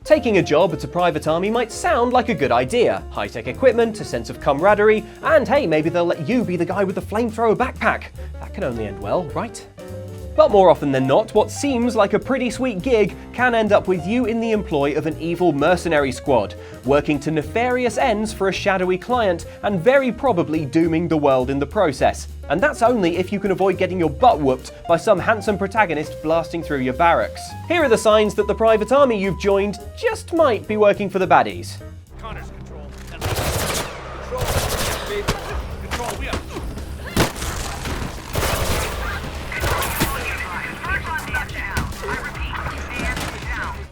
Taking a job at a private army might sound like a good idea. High-tech equipment, a sense of camaraderie, and hey, maybe they'll let you be the guy with the flamethrower backpack. That can only end well, right? But more often than not, what seems like a pretty sweet gig can end up with you in the employ of an evil mercenary squad, working to nefarious ends for a shadowy client, and very probably dooming the world in the process. And that's only if you can avoid getting your butt whooped by some handsome protagonist blasting through your barracks. Here are the signs that the private army you've joined just might be working for the baddies. Connor's control. Control, we are.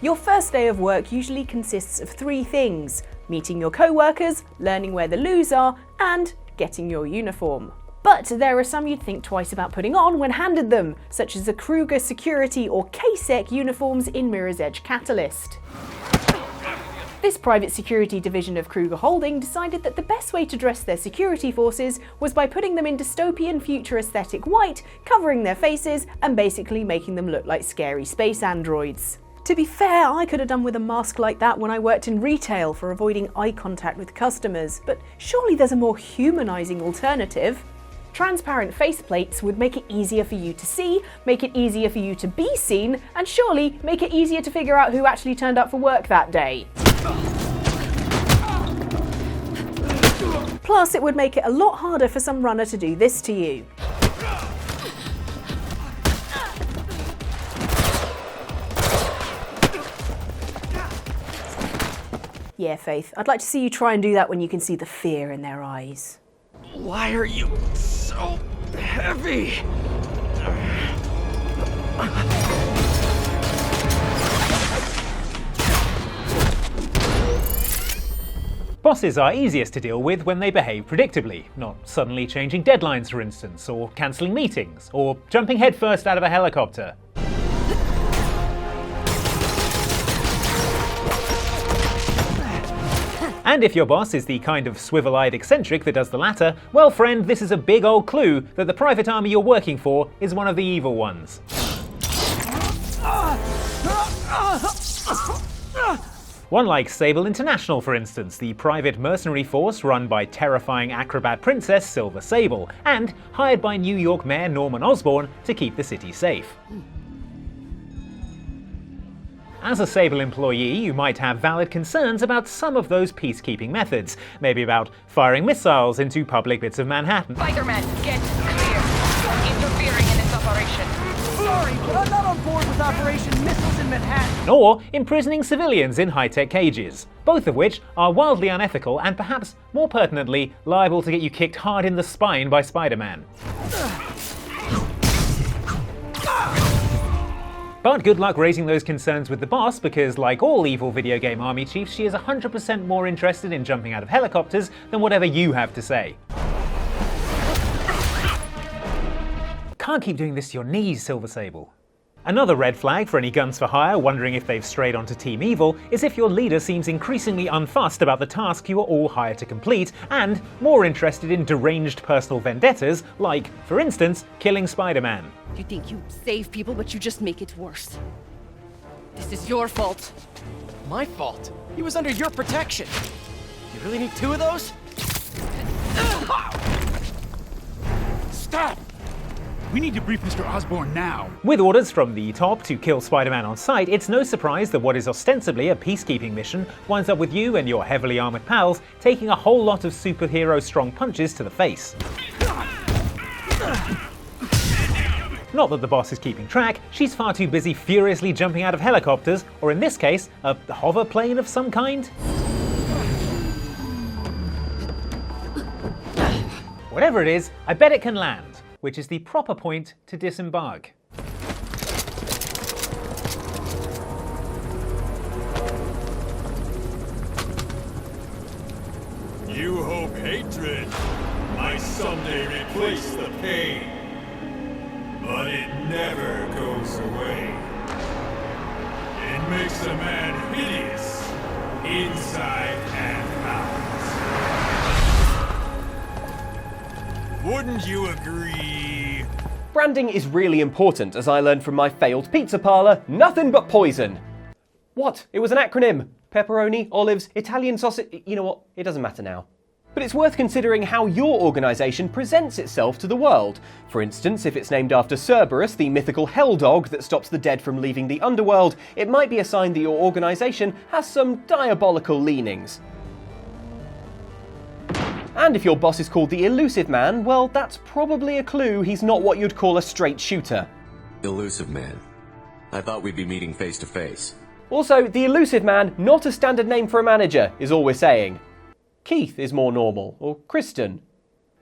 Your first day of work usually consists of 3 things: meeting your co-workers, learning where the loos are, and getting your uniform. But there are some you'd think twice about putting on when handed them, such as the Kruger Security or KSEC uniforms in Mirror's Edge Catalyst. This private security division of Kruger Holding decided that the best way to dress their security forces was by putting them in dystopian future aesthetic white, covering their faces, and basically making them look like scary space androids. To be fair, I could have done with a mask like that when I worked in retail for avoiding eye contact with customers, but surely there's a more humanizing alternative. Transparent faceplates would make it easier for you to see, make it easier for you to be seen, and surely make it easier to figure out who actually turned up for work that day. Plus, it would make it a lot harder for some runner to do this to you. Yeah, Faith, I'd like to see you try and do that when you can see the fear in their eyes. Why are you so heavy? Bosses are easiest to deal with when they behave predictably, not suddenly changing deadlines for instance, or cancelling meetings, or jumping headfirst out of a helicopter. And if your boss is the kind of swivel-eyed eccentric that does the latter, well friend, this is a big old clue that the private army you're working for is one of the evil ones. One like Sable International, for instance, the private mercenary force run by terrifying acrobat princess Silver Sable, and hired by New York Mayor Norman Osborn to keep the city safe. As a Sable employee, you might have valid concerns about some of those peacekeeping methods, maybe about firing missiles into public bits of Manhattan. Spider-Man, get clear. Interfering in this operation. Sorry, but I'm not on board with Operation Missiles in Manhattan. Or imprisoning civilians in high-tech cages, both of which are wildly unethical and perhaps more pertinently liable to get you kicked hard in the spine by Spider-Man. But good luck raising those concerns with the boss, because like all evil video game army chiefs, she is 100% more interested in jumping out of helicopters than whatever you have to say. Can't keep doing this to your knees, Silver Sable. Another red flag for any guns for hire wondering if they've strayed onto Team Evil is if your leader seems increasingly unfussed about the task you are all hired to complete, and more interested in deranged personal vendettas like, for instance, killing Spider-Man. You think you save people, but you just make it worse. This is your fault. My fault? He was under your protection. You really need 2 of those? Stop! We need to brief Mr. Osborn now. With orders from the top to kill Spider-Man on sight, it's no surprise that what is ostensibly a peacekeeping mission winds up with you and your heavily armored pals taking a whole lot of superhero strong punches to the face. Not that the boss is keeping track, she's far too busy furiously jumping out of helicopters, or in this case, a hover plane of some kind. Whatever it is, I bet it can land, which is the proper point to disembark. You hope hatred might someday replace the pain, but it never goes away. It makes a man hideous, inside and out. Wouldn't you agree? Branding is really important, as I learned from my failed pizza parlour, nothing but poison. What? It was an acronym. Pepperoni, olives, Italian sausage. You know what? It doesn't matter now. But it's worth considering how your organisation presents itself to the world. For instance, if it's named after Cerberus, the mythical hell dog that stops the dead from leaving the underworld, it might be a sign that your organisation has some diabolical leanings. And if your boss is called the Elusive Man, well, that's probably a clue he's not what you'd call a straight shooter. Elusive Man. I thought we'd be meeting face to face. Also, the Elusive Man, not a standard name for a manager, is all we're saying. Keith is more normal, or Kristen.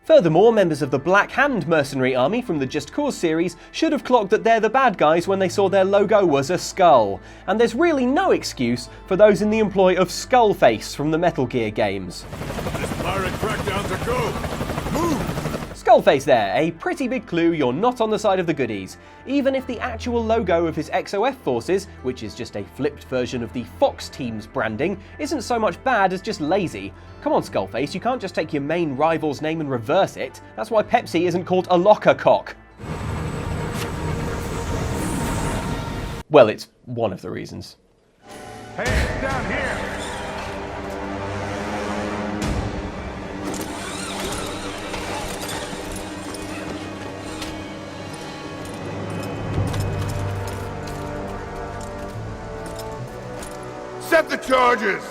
Furthermore, members of the Black Hand mercenary army from the Just Cause series should have clocked that they're the bad guys when they saw their logo was a skull. And there's really no excuse for those in the employ of Skullface from the Metal Gear games. This pirate crackdown's a go! Move! Skullface there, a pretty big clue you're not on the side of the goodies. Even if the actual logo of his XOF forces, which is just a flipped version of the Fox team's branding, isn't so much bad as just lazy. Come on, Skullface, you can't just take your main rival's name and reverse it. That's why Pepsi isn't called a locker cock. Well, it's one of the reasons. Hey, down here! Set the charges!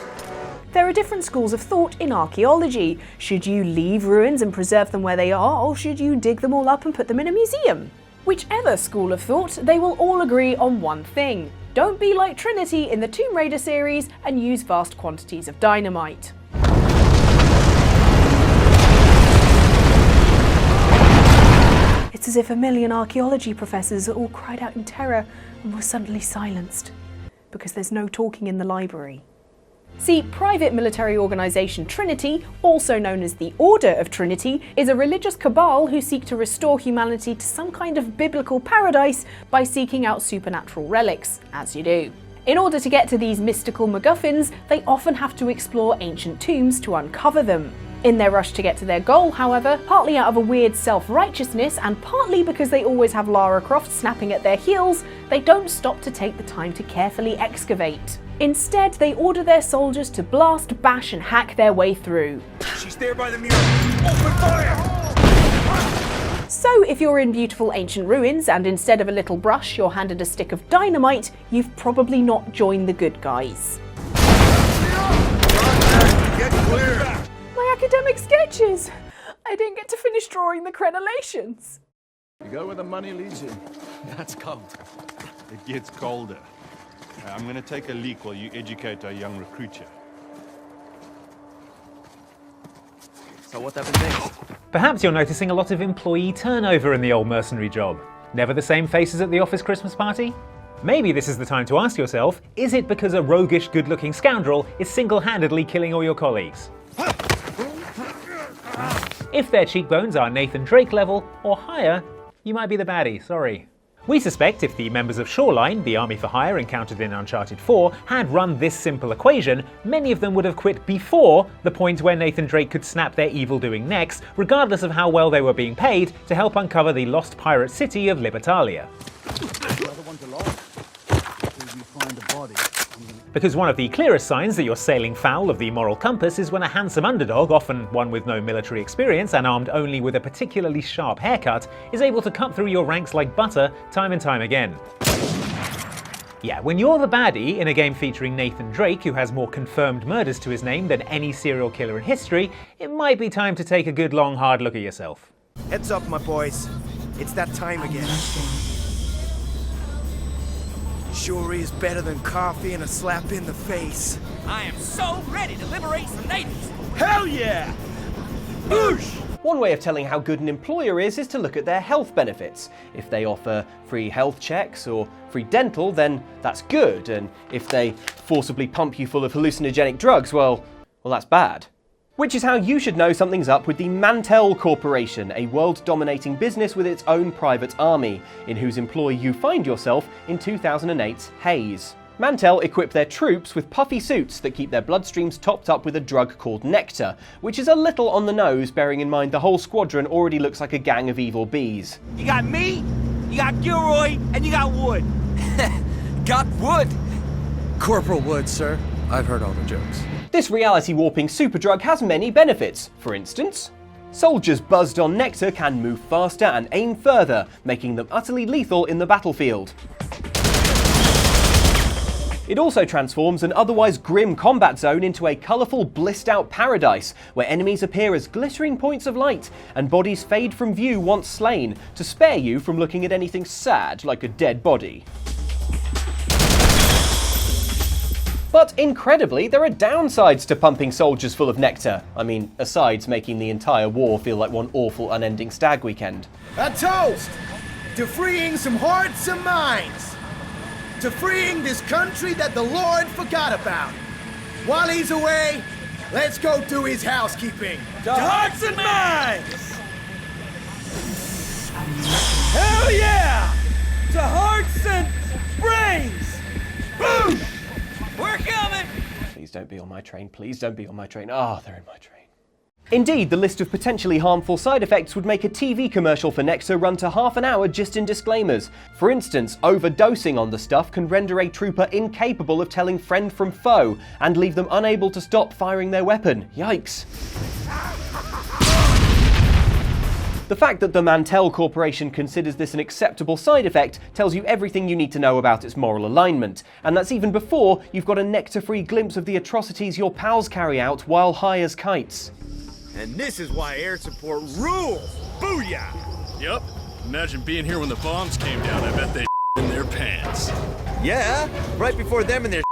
There are different schools of thought in archaeology. Should you leave ruins and preserve them where they are, or should you dig them all up and put them in a museum? Whichever school of thought, they will all agree on one thing. Don't be like Trinity in the Tomb Raider series and use vast quantities of dynamite. It's as if a million archaeology professors all cried out in terror and were suddenly silenced, because there's no talking in the library. See, private military organisation Trinity, also known as the Order of Trinity, is a religious cabal who seek to restore humanity to some kind of biblical paradise by seeking out supernatural relics, as you do. In order to get to these mystical MacGuffins, they often have to explore ancient tombs to uncover them. In their rush to get to their goal, however, partly out of a weird self-righteousness and partly because they always have Lara Croft snapping at their heels, they don't stop to take the time to carefully excavate. Instead, they order their soldiers to blast, bash and hack their way through. She's there by the mirror! Open fire! So if you're in beautiful ancient ruins and instead of a little brush you're handed a stick of dynamite, you've probably not joined the good guys. Get clear! My academic sketches! I didn't get to finish drawing the crenellations. You go where the money leads you. That's cold. It gets colder. I'm gonna take a leak while you educate our young recruit here. So what happened next? Perhaps you're noticing a lot of employee turnover in the old mercenary job. Never the same faces at the office Christmas party? Maybe this is the time to ask yourself, is it because a roguish, good-looking scoundrel is single-handedly killing all your colleagues? If their cheekbones are Nathan Drake level or higher, you might be the baddie, sorry. We suspect if the members of Shoreline, the army for hire encountered in Uncharted 4, had run this simple equation, many of them would have quit before the point where Nathan Drake could snap their evil-doing necks, regardless of how well they were being paid, to help uncover the lost pirate city of Libertalia. Because one of the clearest signs that you're sailing foul of the moral compass is when a handsome underdog, often one with no military experience and armed only with a particularly sharp haircut, is able to cut through your ranks like butter time and time again. Yeah, when you're the baddie in a game featuring Nathan Drake, who has more confirmed murders to his name than any serial killer in history, it might be time to take a good long hard look at yourself. Heads up, my boys. It's that time again. Sure is better than coffee and a slap in the face. I am so ready to liberate some natives. Hell yeah! Boosh! One way of telling how good an employer is to look at their health benefits. If they offer free health checks or free dental, then that's good, and if they forcibly pump you full of hallucinogenic drugs, well, that's bad. Which is how you should know something's up with the Mantell Corporation, a world-dominating business with its own private army, in whose employ you find yourself in 2008's h.a.z.e. Mantell equip their troops with puffy suits that keep their bloodstreams topped up with a drug called nectar, which is a little on the nose, bearing in mind the whole squadron already looks like a gang of evil bees. You got me, you got Gilroy, and you got Wood. Got wood? Corporal Wood, sir. I've heard all the jokes. This reality warping superdrug has many benefits. For instance, soldiers buzzed on nectar can move faster and aim further, making them utterly lethal in the battlefield. It also transforms an otherwise grim combat zone into a colourful, blissed-out paradise, where enemies appear as glittering points of light, and bodies fade from view once slain, to spare you from looking at anything sad like a dead body. But incredibly, there are downsides to pumping soldiers full of nectar. I mean, asides making the entire war feel like one awful unending stag weekend. A toast to freeing some hearts and minds. To freeing this country that the Lord forgot about. While he's away, let's go do his housekeeping. To hearts and minds! Hell yeah! To hearts and brains! Boom! We're coming! Please don't be on my train, please don't be on my train. Ah, they're in my train. Indeed, the list of potentially harmful side effects would make a TV commercial for Nectar run to half an hour just in disclaimers. For instance, overdosing on the stuff can render a trooper incapable of telling friend from foe and leave them unable to stop firing their weapon. Yikes. The fact that the Mantel Corporation considers this an acceptable side effect tells you everything you need to know about its moral alignment, and that's even before you've got a nectar-free glimpse of the atrocities your pals carry out while high as kites. And this is why air support rules! Booyah! Yep. Imagine being here when the bombs came down. I bet they in their pants. Yeah, right before them and their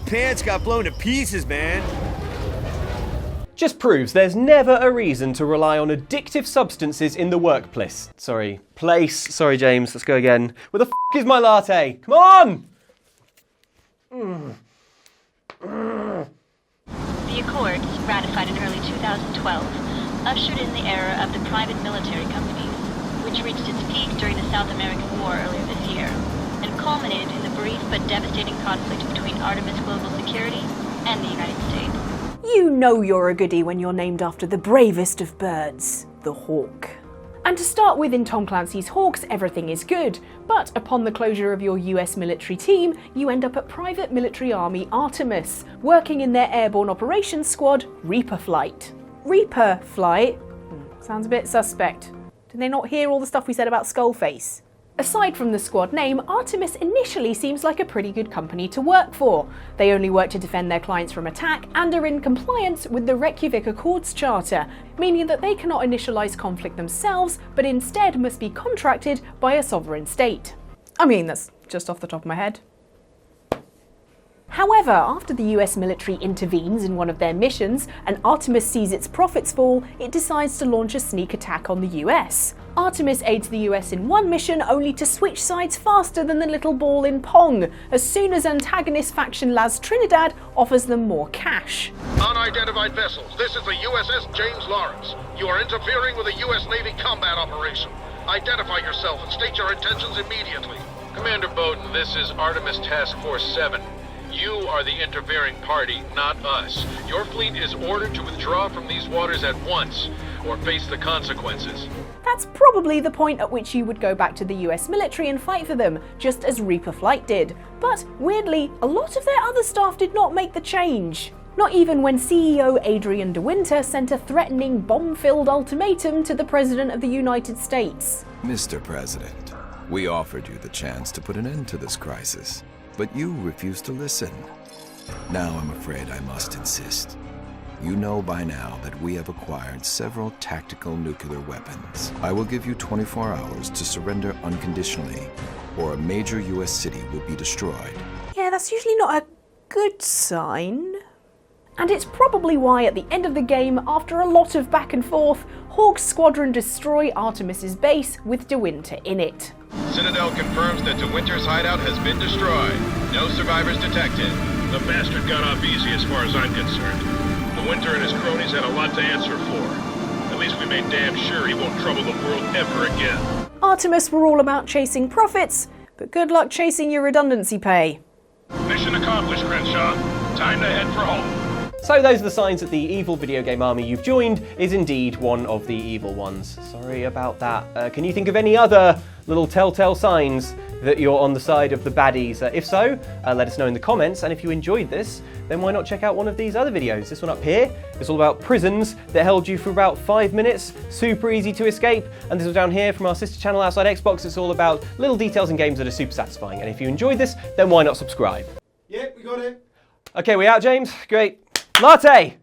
pants got blown to pieces, man. Just proves there's never a reason to rely on addictive substances in the workplace. Place. Sorry, James, let's go again. Where the f*** is my latte? Come on! The Accord, ratified in early 2012, ushered in the era of the private military companies, which reached its peak during the South American War earlier this year, and culminated in the brief but devastating conflict between Artemis Global Security and the United States. You know you're a goodie when you're named after the bravest of birds, the hawk. And to start with, in Tom Clancy's Hawks, everything is good, but upon the closure of your US military team, you end up at private military army Artemis, working in their airborne operations squad, Reaper Flight. Reaper Flight? Sounds a bit suspect. Did they not hear all the stuff we said about Skullface? Aside from the squad name, Artemis initially seems like a pretty good company to work for. They only work to defend their clients from attack and are in compliance with the Reykjavik Accords Charter, meaning that they cannot initialize conflict themselves, but instead must be contracted by a sovereign state. I mean, that's just off the top of my head. However, after the US military intervenes in one of their missions and Artemis sees its profits fall, it decides to launch a sneak attack on the US. Artemis aids the US in one mission only to switch sides faster than the little ball in Pong, as soon as antagonist faction Laz Trinidad offers them more cash. Unidentified vessels, this is the USS James Lawrence. You are interfering with a US Navy combat operation. Identify yourself and state your intentions immediately. Commander Bowden, this is Artemis Task Force 7. You are the interfering party, not us. Your fleet is ordered to withdraw from these waters at once, or face the consequences. That's probably the point at which you would go back to the US military and fight for them, just as Reaper Flight did. But weirdly, a lot of their other staff did not make the change. Not even when CEO Adrian de Winter sent a threatening, bomb-filled ultimatum to the President of the United States. Mr. President, we offered you the chance to put an end to this crisis, but you refused to listen. Now I'm afraid I must insist. You know by now that we have acquired several tactical nuclear weapons. I will give you 24 hours to surrender unconditionally, or a major US city will be destroyed. Yeah, that's usually not a good sign. And it's probably why at the end of the game, after a lot of back and forth, Hawk's squadron destroy Artemis's base with De Winter in it. Citadel confirms that De Winter's hideout has been destroyed. No survivors detected. The bastard got off easy as far as I'm concerned. De Winter and his cronies had a lot to answer for. At least we made damn sure he won't trouble the world ever again. Artemis were all about chasing profits, but good luck chasing your redundancy pay. Mission accomplished, Crenshaw. Time to head for home. So those are the signs that the evil video game army you've joined is indeed one of the evil ones. Sorry about that. Can you think of any other little telltale signs that you're on the side of the baddies? If so, let us know in the comments, and if you enjoyed this, then why not check out one of these other videos? This one up here is all about prisons that held you for about 5 minutes, super easy to escape, and this one down here from our sister channel Outside Xbox, it's all about little details in games that are super satisfying, and if you enjoyed this, then why not subscribe? Yep, we got it. Okay, we out, James? Great. Latte!